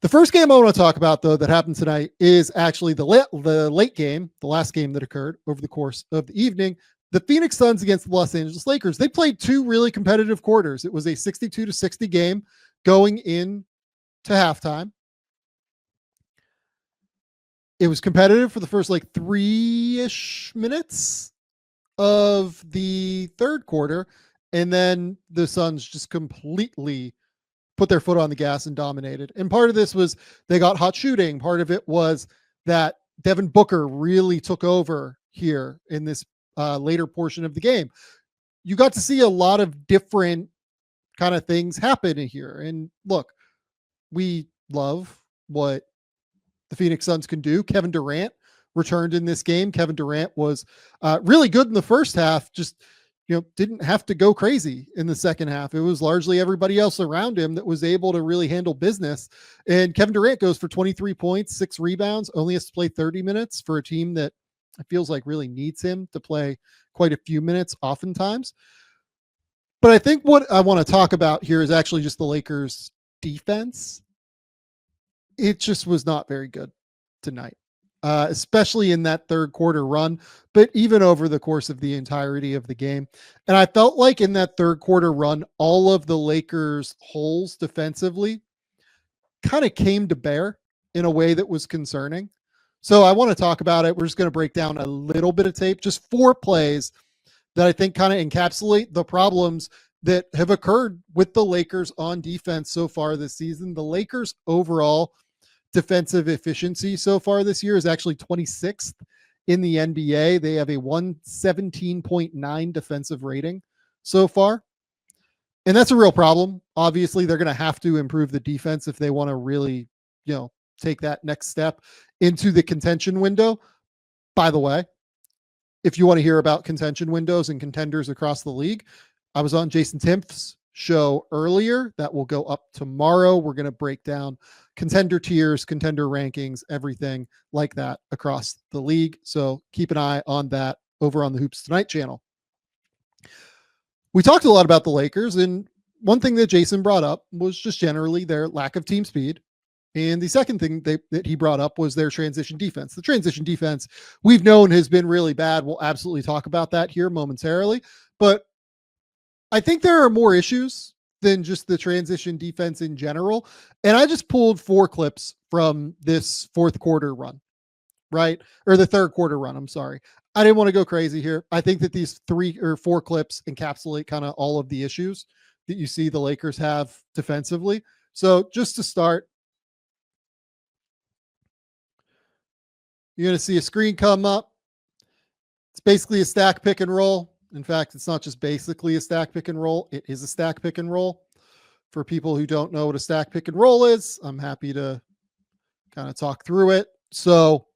The first game I want to talk about, though, that happened tonight is actually the late game, the last game that occurred over the course of the evening. The Phoenix Suns against the Los Angeles Lakers. They played two really competitive quarters. It was a 62-60 game going in to halftime. It was competitive for the first like 3-ish minutes of the third quarter, and then the Suns just completely put their foot on the gas and dominated. And part of this was they got hot shooting. Part of it was that Devin Booker really took over here in this later portion of the game. You got to see a lot of different kind of things happen here. And look, we love what the Phoenix Suns can do. Kevin Durant returned in this game. Kevin Durant was really good in the first half, just didn't have to go crazy in the second half. It was largely everybody else around him that was able to really handle business. And Kevin Durant goes for 23 points, 6 rebounds, only has to play 30 minutes for a team that it feels like really needs him to play quite a few minutes oftentimes. But I think what I want to talk about here is actually just the Lakers' defense. It just was not very good tonight. Especially in that third quarter run, but even over the course of the entirety of the game. And I felt like in that third quarter run, all of the Lakers' holes defensively kind of came to bear in a way that was concerning. So I want to talk about it. We're just going to break down a little bit of tape, just 4 plays that I think kind of encapsulate the problems that have occurred with the Lakers on defense so far this season. The Lakers overall defensive efficiency so far this year is actually 26th in the NBA. They have a 117.9 defensive rating so far. And that's a real problem. Obviously, they're going to have to improve the defense if they want to really, take that next step into the contention window. By the way, if you want to hear about contention windows and contenders across the league, I was on Jason Timpf's show earlier. That will go up tomorrow. We're going to break down contender tiers, contender rankings, everything like that across the league. So keep an eye on that over on the Hoops Tonight channel. We talked a lot about the Lakers, and one thing that Jason brought up was just generally their lack of team speed. And the second thing that he brought up was their transition defense. The transition defense we've known has been really bad. We'll absolutely talk about that here momentarily. But I think there are more issues than just the transition defense in general. And I just pulled 4 clips from this fourth quarter run, right? Or the third quarter run. I'm sorry. I didn't want to go crazy here. I think that these 3 or 4 clips encapsulate kind of all of the issues that you see the Lakers have defensively. So just to start, you're going to see a screen come up. It's basically a stack pick and roll. In fact, it's not just basically a stack pick and roll. It is a stack pick and roll. For people who don't know what a stack pick and roll is, I'm happy to kind of talk through it. So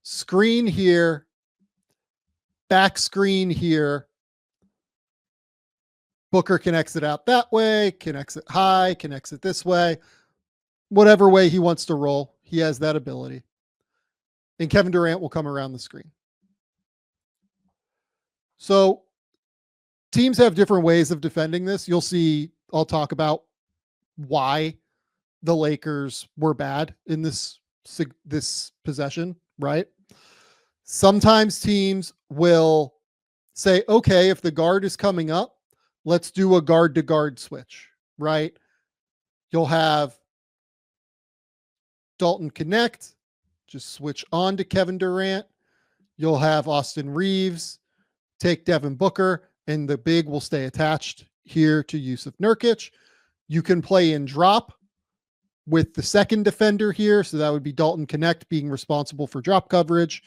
screen here, back screen here. Booker can exit out that way, can exit high, can exit this way. Whatever way he wants to roll, he has that ability. And Kevin Durant will come around the screen. So teams have different ways of defending this. You'll see, I'll talk about why the Lakers were bad in this possession, right? Sometimes teams will say, okay, if the guard is coming up, let's do a guard to guard switch, right? You'll have Dalton connect, just switch on to Kevin Durant. You'll have Austin Reeves take Devin Booker, and the big will stay attached here to Yusuf Nurkic. You can play in drop with the second defender here. So that would be Dalton Connect being responsible for drop coverage.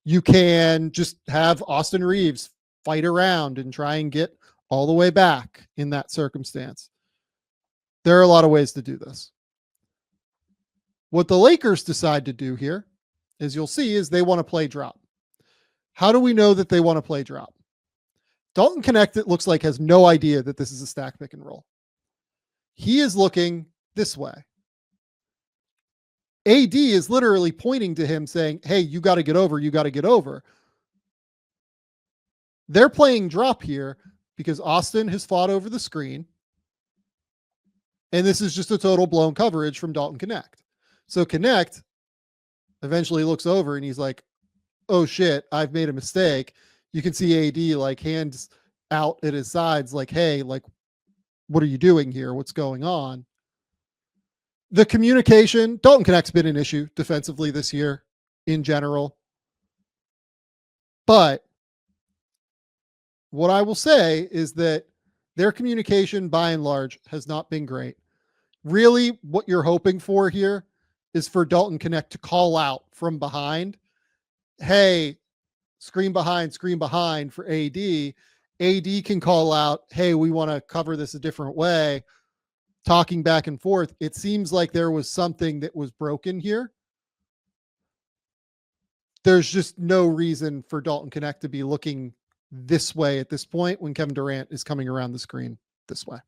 You can just have Austin Reeves fight around and try and get all the way back in that circumstance. There are a lot of ways to do this. What the Lakers decide to do here, as you'll see, is they want to play drop. How do we know that they want to play drop? Dalton Connect, it looks like, has no idea that this is a stack pick and roll. He is looking this way. AD is literally pointing to him saying, hey, you got to get over. You got to get over. They're playing drop here because Austin has fought over the screen. And this is just a total blown coverage from Dalton Connect. So Connect eventually looks over and he's like, oh shit, I've made a mistake. You can see AD like hands out at his sides, like, hey, like, what are you doing here? What's going on? The communication, Dalton Connect's been an issue defensively this year in general. But what I will say is that their communication by and large has not been great. Really, what you're hoping for here is for Dalton Connect to call out from behind, hey, screen behind for AD. AD can call out, hey, we want to cover this a different way, talking back and forth. It seems like there was something that was broken here. There's just no reason for Dalton Connect to be looking this way at this point when Kevin Durant is coming around the screen this way.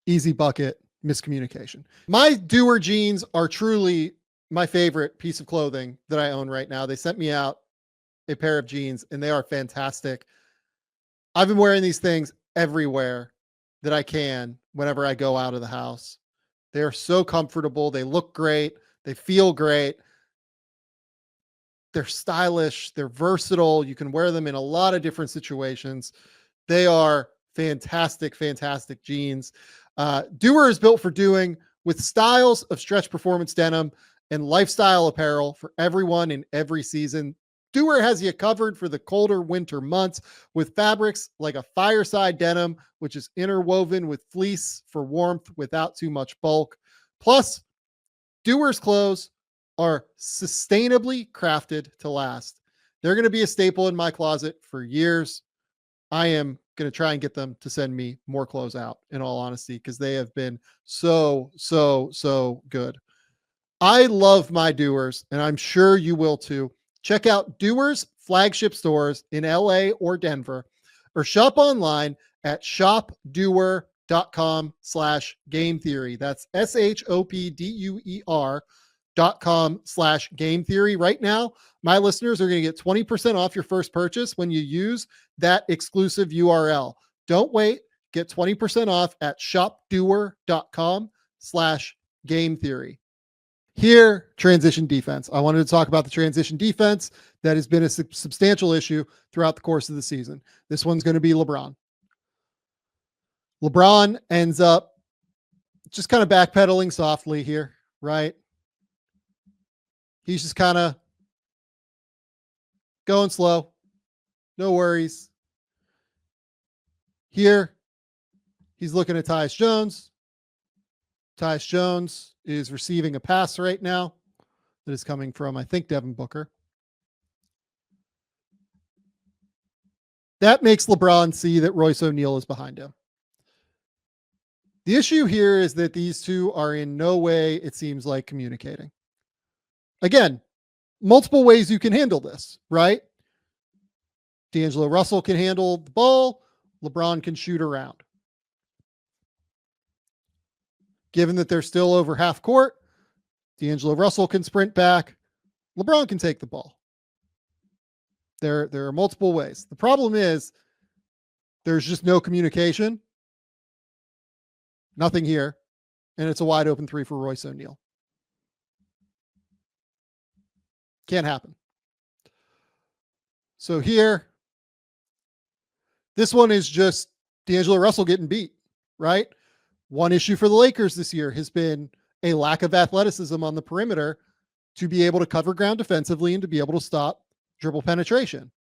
Easy bucket, miscommunication. My Doer jeans are truly my favorite piece of clothing that I own right now. They sent me out a pair of jeans and they are fantastic. I've been wearing these things everywhere that I can whenever I go out of the house. They're so comfortable. They look great. They feel great. They're stylish. They're versatile. You can wear them in a lot of different situations. They are fantastic, fantastic jeans. Doer is built for doing with styles of stretch performance denim and lifestyle apparel for everyone in every season. Doer has you covered for the colder winter months with fabrics like a fireside denim, which is interwoven with fleece for warmth without too much bulk. Plus, Doer's clothes are sustainably crafted to last. They're going to be a staple in my closet for years. I am going to try and get them to send me more clothes out, in all honesty, because they have been so good. I love my Doers, and I'm sure you will too. Check out Doers flagship stores in LA or Denver, or shop online at shopdoer.com/game theory. That's shopduer.com/game theory. Right now, my listeners are going to get 20% off your first purchase when you use that exclusive URL. Don't wait. Get 20% off at shopdoer.com/game theory. Here, transition defense. I wanted to talk about the transition defense that has been a substantial issue throughout the course of the season. This one's going to be LeBron. LeBron ends up just kind of backpedaling softly here, right? He's just kind of going slow. No worries. Here, he's looking at Tyus Jones. Tyus Jones is receiving a pass right now that is coming from, I think, Devin Booker. That makes LeBron see that Royce O'Neal is behind him. The issue here is that these two are in no way, it seems like, communicating. Again, multiple ways you can handle this, right? D'Angelo Russell can handle the ball. LeBron can shoot around. Given that they're still over half court, D'Angelo Russell can sprint back. LeBron can take the ball. There are multiple ways. The problem is there's just no communication. Nothing here. And it's a wide open three for Royce O'Neal. Can't happen. So here, this one is just D'Angelo Russell getting beat, right? One issue for the Lakers this year has been a lack of athleticism on the perimeter to be able to cover ground defensively and to be able to stop dribble penetration.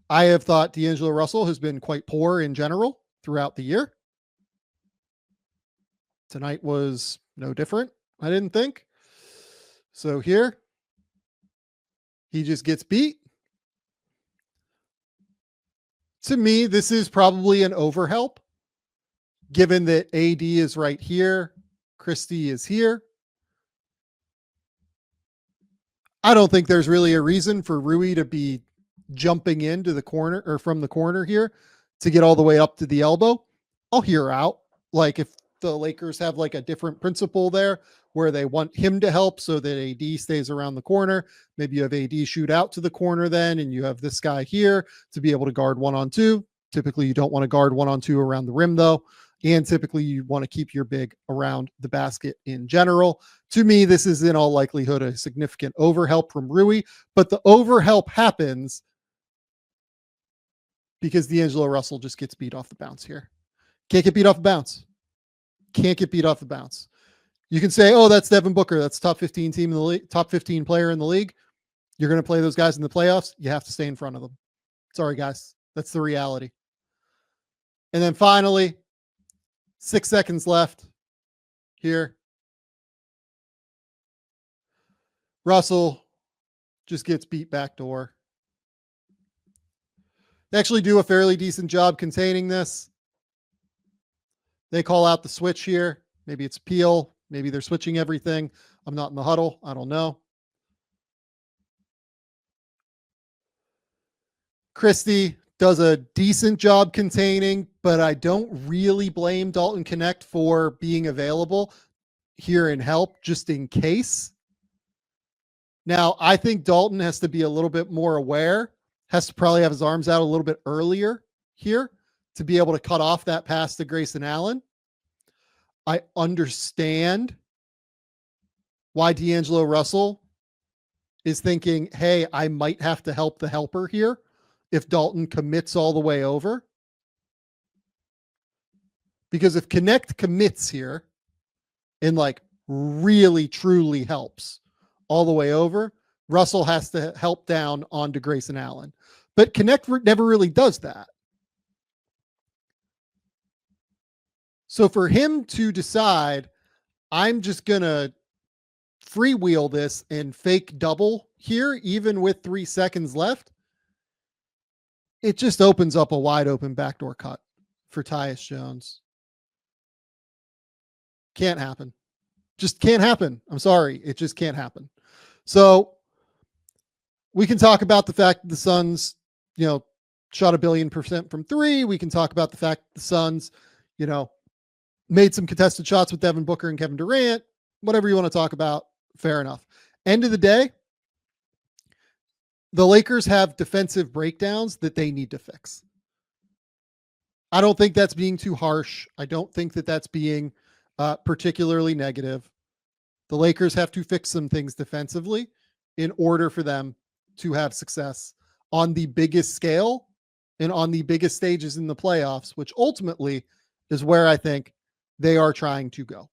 I have thought D'Angelo Russell has been quite poor in general throughout the year. Tonight was no different, I didn't think. So here, he just gets beat. To me, this is probably an overhelp, given that AD is right here, Christie is here. I don't think there's really a reason for Rui to be jumping into the corner or from the corner here to get all the way up to the elbow. I'll hear out. Like if the Lakers have like a different principle there where they want him to help so that AD stays around the corner. Maybe you have AD shoot out to the corner then, and you have this guy here to be able to guard 1-on-2. Typically, you don't want to guard 1-on-2 around the rim, though. And typically, you want to keep your big around the basket in general. To me, this is in all likelihood a significant overhelp from Rui, but the overhelp happens because D'Angelo Russell just gets beat off the bounce here. Can't get beat off the bounce. Can't get beat off the bounce. You can say, oh, that's Devin Booker. That's top 15 team in the league, top 15 player in the league. You're going to play those guys in the playoffs. You have to stay in front of them. Sorry, guys. That's the reality. And then finally, 6 seconds left here. Russell just gets beat backdoor. They actually do a fairly decent job containing this. They call out the switch here. Maybe it's Peel. Maybe they're switching everything. I'm not in the huddle. I don't know. Christie does a decent job containing, but I don't really blame Dalton Connect for being available here in help just in case. Now, I think Dalton has to be a little bit more aware, has to probably have his arms out a little bit earlier here to be able to cut off that pass to Grayson Allen. I understand why D'Angelo Russell is thinking, hey, I might have to help the helper here if Dalton commits all the way over. Because if Connect commits here and like really truly helps all the way over, Russell has to help down onto Grayson Allen. But Connect never really does that. So for him to decide, I'm just going to freewheel this and fake double here, even with 3 seconds left, it just opens up a wide open backdoor cut for Tyus Jones. Can't happen. Just can't happen. I'm sorry. It just can't happen. So we can talk about the fact that the Suns, shot 1,000,000,000% from three. We can talk about the fact that the Suns, made some contested shots with Devin Booker and Kevin Durant, whatever you want to talk about. Fair enough. End of the day, the Lakers have defensive breakdowns that they need to fix. I don't think that's being too harsh. I don't think that that's being particularly negative. The Lakers have to fix some things defensively in order for them to have success on the biggest scale and on the biggest stages in the playoffs, which ultimately is where I think they are trying to go.